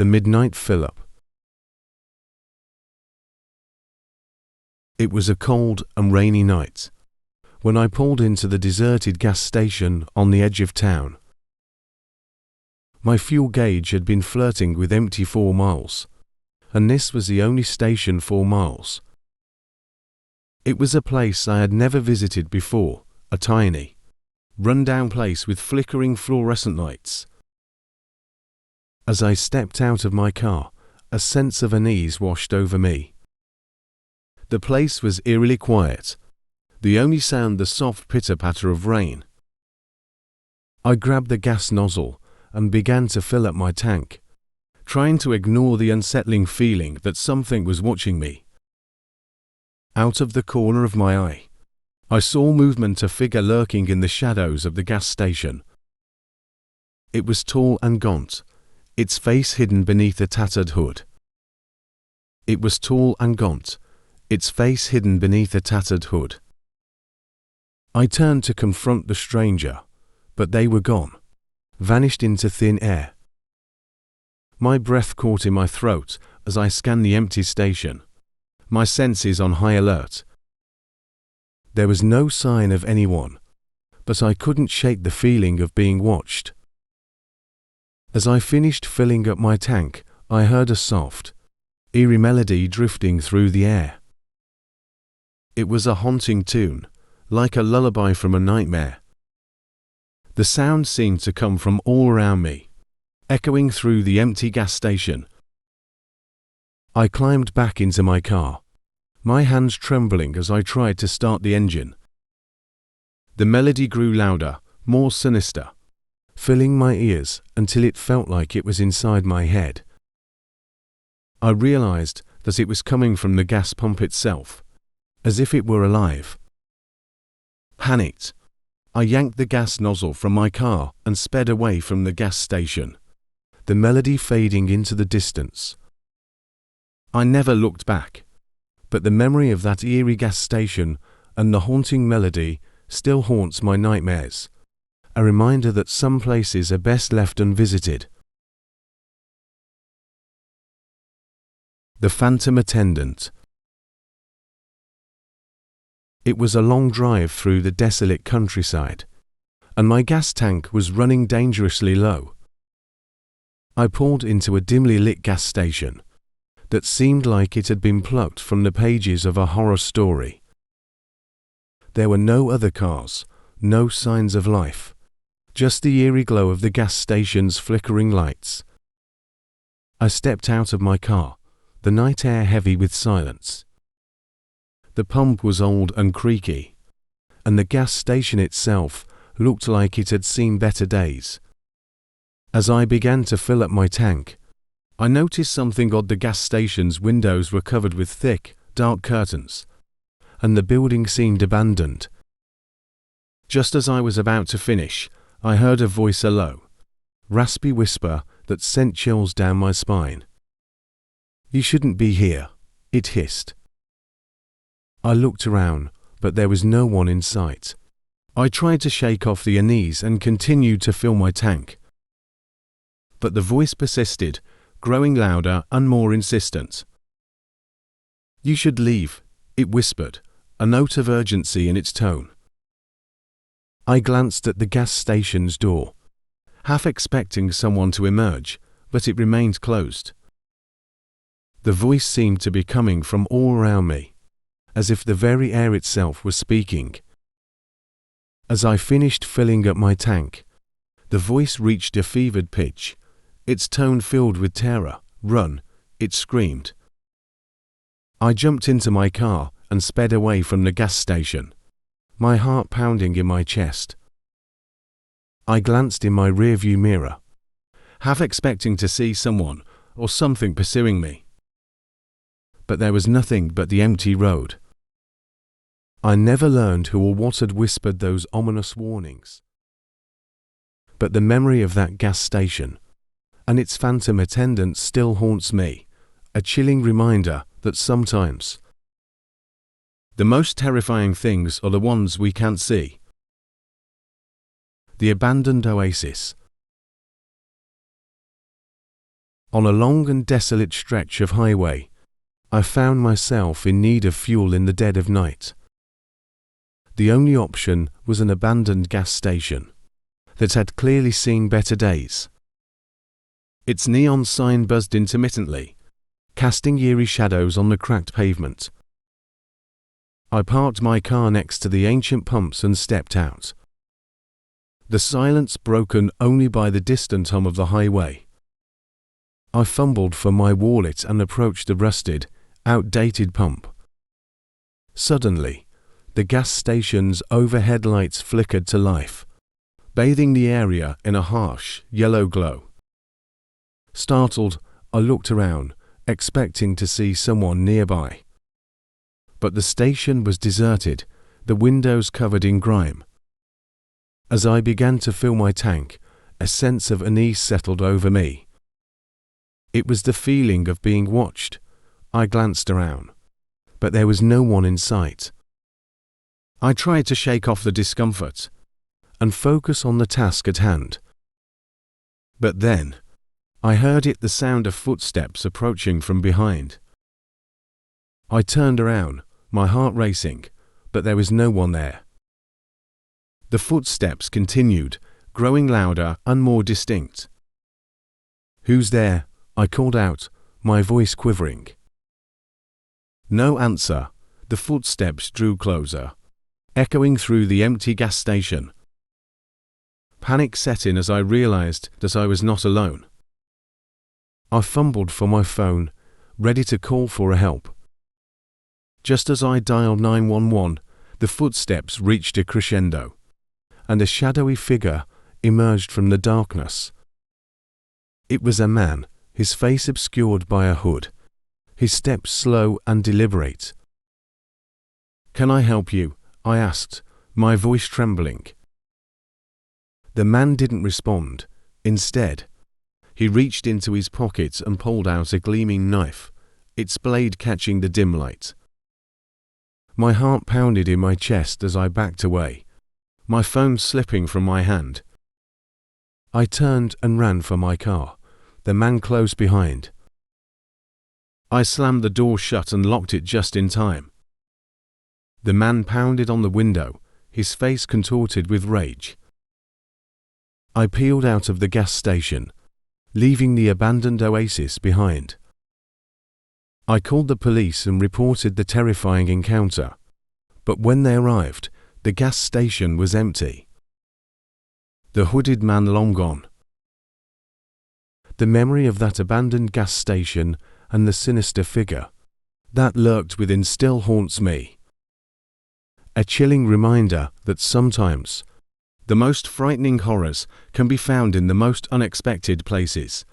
The midnight fill-up. It was a cold and rainy night when I pulled into the deserted gas station on the edge of town. My fuel gauge had been flirting with empty 4 miles, and this was the only station 4 miles. It was a place I had never visited before, a tiny, run-down place with flickering fluorescent lights. As I stepped out of my car, a sense of unease washed over me. The place was eerily quiet, the only sound the soft pitter-patter of rain. I grabbed the gas nozzle and began to fill up my tank, trying to ignore the unsettling feeling that something was watching me. Out of the corner of my eye, I saw movement, a figure lurking in the shadows of the gas station. It was tall and gaunt, its face hidden beneath a tattered hood. It was tall and gaunt, its face hidden beneath a tattered hood. I turned to confront the stranger, but they were gone, vanished into thin air. My breath caught in my throat as I scanned the empty station, my senses on high alert. There was no sign of anyone, but I couldn't shake the feeling of being watched. As I finished filling up my tank, I heard a soft, eerie melody drifting through the air. It was a haunting tune, like a lullaby from a nightmare. The sound seemed to come from all around me, echoing through the empty gas station. I climbed back into my car, my hands trembling as I tried to start the engine. The melody grew louder, more sinister, filling my ears until it felt like it was inside my head. I realized that it was coming from the gas pump itself, as if it were alive. Panicked, I yanked the gas nozzle from my car and sped away from the gas station, the melody fading into the distance. I never looked back, but the memory of that eerie gas station and the haunting melody still haunts my nightmares, a reminder that some places are best left unvisited. The Phantom Attendant. It was a long drive through the desolate countryside, and my gas tank was running dangerously low. I pulled into a dimly lit gas station that seemed like it had been plucked from the pages of a horror story. There were no other cars, no signs of life, just the eerie glow of the gas station's flickering lights. I stepped out of my car, the night air heavy with silence. The pump was old and creaky, and the gas station itself looked like it had seen better days. As I began to fill up my tank, I noticed something odd. The gas station's windows were covered with thick, dark curtains, and the building seemed abandoned. Just as I was about to finish, I heard a voice, a low, raspy whisper that sent chills down my spine. "You shouldn't be here," it hissed. I looked around, but there was no one in sight. I tried to shake off the unease and continued to fill my tank. But the voice persisted, growing louder and more insistent. "You should leave," it whispered, a note of urgency in its tone. I glanced at the gas station's door, half expecting someone to emerge, but it remained closed. The voice seemed to be coming from all around me, as if the very air itself was speaking. As I finished filling up my tank, the voice reached a fevered pitch, its tone filled with terror. "Run," it screamed. I jumped into my car and sped away from the gas station, my heart pounding in my chest. I glanced in my rearview mirror, half expecting to see someone or something pursuing me. But there was nothing but the empty road. I never learned who or what had whispered those ominous warnings. But the memory of that gas station and its phantom attendant still haunts me, a chilling reminder that sometimes the most terrifying things are the ones we can't see. The Abandoned Oasis. On a long and desolate stretch of highway, I found myself in need of fuel in the dead of night. The only option was an abandoned gas station that had clearly seen better days. Its neon sign buzzed intermittently, casting eerie shadows on the cracked pavement. I parked my car next to the ancient pumps and stepped out. The silence broken only by the distant hum of the highway. I fumbled for my wallet and approached the rusted, outdated pump. Suddenly, the gas station's overhead lights flickered to life, bathing the area in a harsh, yellow glow. Startled, I looked around, expecting to see someone nearby. But the station was deserted, the windows covered in grime. As I began to fill my tank, a sense of unease settled over me. It was the feeling of being watched. I glanced around, but there was no one in sight. I tried to shake off the discomfort and focus on the task at hand. But then, I heard the sound of footsteps approaching from behind. I turned around, my heart racing, but there was no one there. The footsteps continued, growing louder and more distinct. "Who's there?" I called out, my voice quivering. No answer. The footsteps drew closer, echoing through the empty gas station. Panic set in as I realized that I was not alone. I fumbled for my phone, ready to call for help. Just as I dialed 911, the footsteps reached a crescendo, and a shadowy figure emerged from the darkness. It was a man, his face obscured by a hood, his steps slow and deliberate. "Can I help you?" I asked, my voice trembling. The man didn't respond. Instead, he reached into his pocket and pulled out a gleaming knife, its blade catching the dim light. My heart pounded in my chest as I backed away, my phone slipping from my hand. I turned and ran for my car, the man close behind. I slammed the door shut and locked it just in time. The man pounded on the window, his face contorted with rage. I peeled out of the gas station, leaving the abandoned oasis behind. I called the police and reported the terrifying encounter, but when they arrived, the gas station was empty. The hooded man long gone. The memory of that abandoned gas station and the sinister figure that lurked within still haunts me. A chilling reminder that sometimes the most frightening horrors can be found in the most unexpected places.